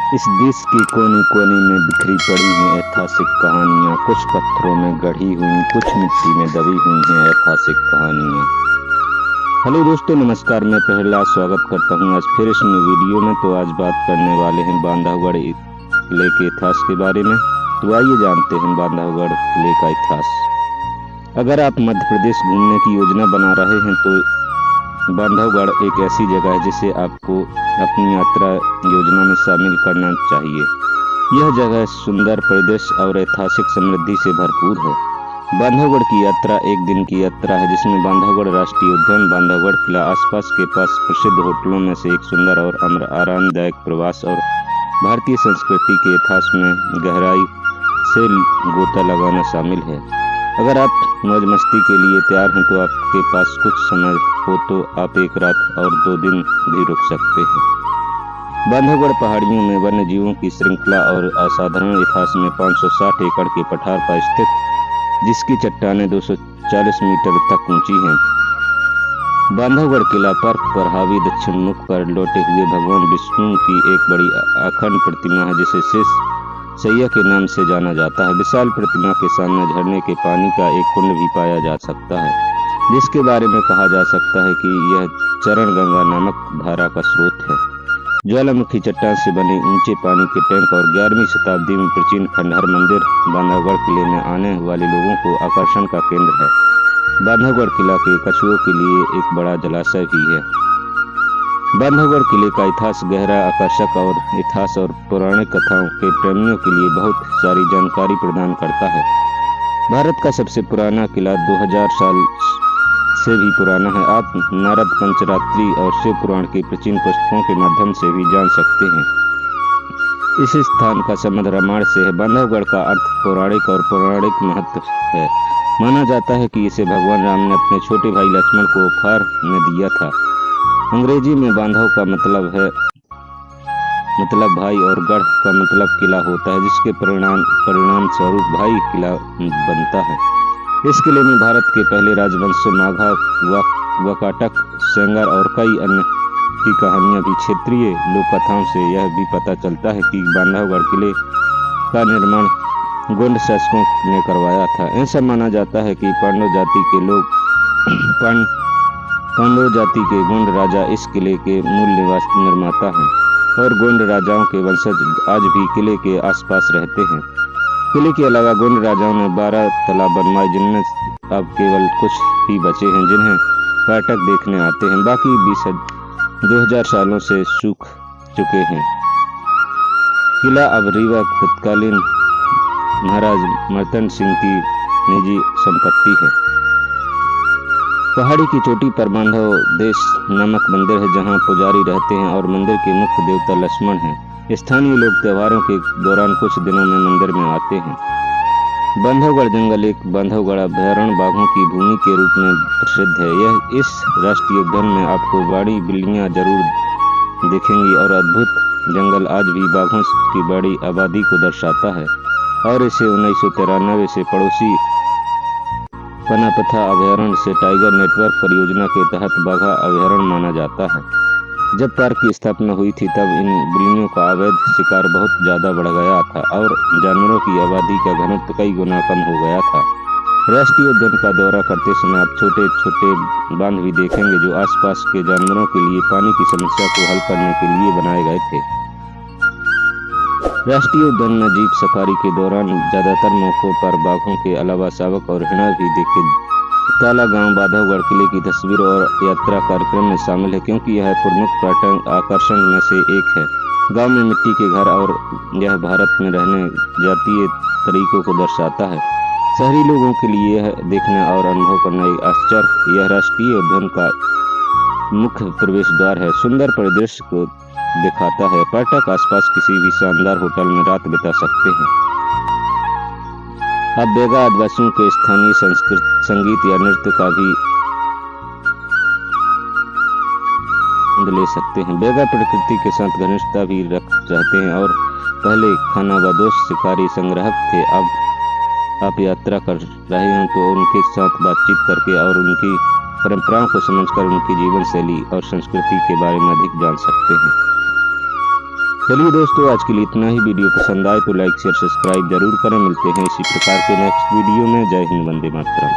इस देश के कोने कोने में बिखरी पड़ी हैं ऐतिहासिक कहानियाँ, कुछ पत्थरों में गढ़ी हुई, कुछ मिट्टी में दबी हुई हैं ऐतिहासिक कहानियाँ। हेलो दोस्तों, नमस्कार। मैं प्रहलाद स्वागत करता हूँ आज फिर इस नई वीडियो में। तो आज बात करने वाले हैं बांधवगढ़ किले के इतिहास के बारे में। तो आइए जानते हैं बांधवगढ़ किले का इतिहास। अगर आप मध्य प्रदेश घूमने की योजना बना रहे हैं तो बांधवगढ़ एक ऐसी जगह है जिसे आपको अपनी यात्रा योजना में शामिल करना चाहिए। यह जगह सुंदर परिदृश्य और ऐतिहासिक समृद्धि से भरपूर है। बांधवगढ़ की यात्रा एक दिन की यात्रा है जिसमें बांधवगढ़ राष्ट्रीय उद्यान, बांधवगढ़ किला, आसपास के पास प्रसिद्ध होटलों में से एक सुंदर और आरामदायक प्रवास और भारतीय संस्कृति के इतिहास में गहराई से गोता लगाना शामिल है। अगर आप मौज मस्ती के लिए तैयार हैं तो आपके पास कुछ समय हो तो आप एक रात और 2 दिन भी रुक सकते हैं। बांधवगढ़ पहाड़ियों में वन्य जीवों की श्रृंखला और असाधारण इतिहास में 560 एकड़ के पठार पर स्थित, जिसकी चट्टानें 240 मीटर तक ऊंची हैं। बांधवगढ़ किला पार्क पर हावी दक्षिण मुख पर लौटे हुए भगवान विष्णु की एक बड़ी अखंड प्रतिमा है जिसे शेष सैया के नाम से जाना जाता है। विशाल प्रतिमा के सामने झरने के पानी का एक कुंड भी पाया जा सकता है, जिसके बारे में कहा जा सकता है कि यह चरण गंगा नामक धारा का स्रोत है। ज्वालामुखी चट्टान से बने ऊंचे पानी के टैंक और 11वीं शताब्दी में प्राचीन खंडहर मंदिर बांधवगढ़ किले में आने वाले लोगों को आकर्षण का केंद्र है। बांधवगढ़ किला के कछुओं के लिए एक बड़ा जलाशय भी है। बांधवगढ़ किले का इतिहास गहरा, आकर्षक और इतिहास और पौराणिक कथाओं के प्रेमियों के लिए बहुत सारी जानकारी प्रदान करता है। भारत का सबसे पुराना किला 2000 साल से भी पुराना है। आप नारद पंचरात्रि और शिव पुराण की प्राचीन पुस्तकों के माध्यम से भी जान सकते हैं। इस स्थान का संबंध रामायण से है। बांधवगढ़ का अर्थ पौराणिक और पौराणिक महत्व है। माना जाता है कि इसे भगवान राम ने अपने छोटे भाई लक्ष्मण को उपहार में दिया था। अंग्रेजी में बांधव का मतलब भाई और गढ़ का मतलब किला होता है, जिसके परिणाम स्वरूप भाई किला बनता है। इस किले में भारत के पहले राजवंशों माघा, वाकाटक, सेंगर और कई अन्य की कहानियां भी। क्षेत्रीय लोक कथाओं से यह भी पता चलता है कि बांधवगढ़ किले का निर्माण गोंड शासकों ने करवाया था। ऐसा माना जाता है कि पांडव जाति के गोंड राजा इस किले के मूल निर्माता हैं और गोंड राजाओं के वंशज आज भी किले के आसपास रहते हैं। किले के अलावा गोंड राजाओं ने 12 तालाब बनवाए, जिनमें अब केवल कुछ ही बचे हैं जिन्हें पर्यटक देखने आते हैं। बाकी 2000 सालों से सूख चुके हैं। किला अब रीवा तत्कालीन महाराज मर्तन सिंह की निजी संपत्ति है। पहाड़ी की चोटी पर बांधव देश नामक मंदिर है जहां पुजारी रहते हैं और मंदिर के मुख्य देवता लक्ष्मण हैं। स्थानीय लोग त्योहारों के दौरान कुछ दिनों में मंदिर में आते हैं। बांधवगढ़ जंगल एक बांधवगढ़ अभयारण्य बाघों की भूमि के रूप में प्रसिद्ध है। इस राष्ट्रीय उद्यान में आपको बड़ी बिल्लियां जरूर दिखेंगी और अद्भुत जंगल आज भी बाघों की बड़ी आबादी को दर्शाता है और इसे 1993 से पड़ोसी पनापथा अभयारण्य से टाइगर नेटवर्क परियोजना के तहत बाघा अभयारण्य माना जाता है। जब पार्क की स्थापना हुई थी तब इन बिल्लियों का अवैध शिकार बहुत ज्यादा बढ़ गया था और जानवरों की आबादी का घनत्व कई गुना कम हो गया था। राष्ट्रीय उद्यान का दौरा करते समय आप छोटे छोटे बांध भी देखेंगे जो आसपास के जानवरों के लिए पानी की समस्या को हल करने के लिए बनाए गए थे। राष्ट्रीय उद्यान में जीप सफारी के दौरान ज्यादातर मौकों पर बाघों के अलावा शावक और हिरण भी देखे। ताला गांव बांधवगढ़ किले की तस्वीर और यात्रा कार्यक्रम में शामिल है क्योंकि यह प्रमुख पर्यटन आकर्षण में से एक है। गांव में मिट्टी के घर और यह भारत में रहने जातीय तरीकों को दर्शाता है। शहरी लोगों के लिए यह देखने और अनुभव करना एक आश्चर्य। यह राष्ट्रीय उद्यान का मुख्य प्रवेश द्वार है। सुंदर परिदृश्य को दिखाता है। पर्यटक आसपास किसी भी शानदार होटल में रात बिता सकते हैं। अब बेगा आदिवासियों के स्थानीय संगीत या नृत्य का भी आनंद ले सकते हैं। बेगा प्रकृति के साथ घनिष्ठता भी रहते हैं और पहले खानाबदोश शिकारी संग्राहक थे। अब आप यात्रा कर रहे हैं तो उनके साथ बातचीत करके और उनकी परंपराओं को समझकर उनकी जीवन शैली और संस्कृति के बारे में अधिक जान सकते हैं। चलिए दोस्तों, आज के लिए इतना ही। वीडियो पसंद आए तो लाइक शेयर सब्सक्राइब जरूर करें। मिलते हैं इसी प्रकार के नेक्स्ट वीडियो में। जय हिंद, वंदे मातरम।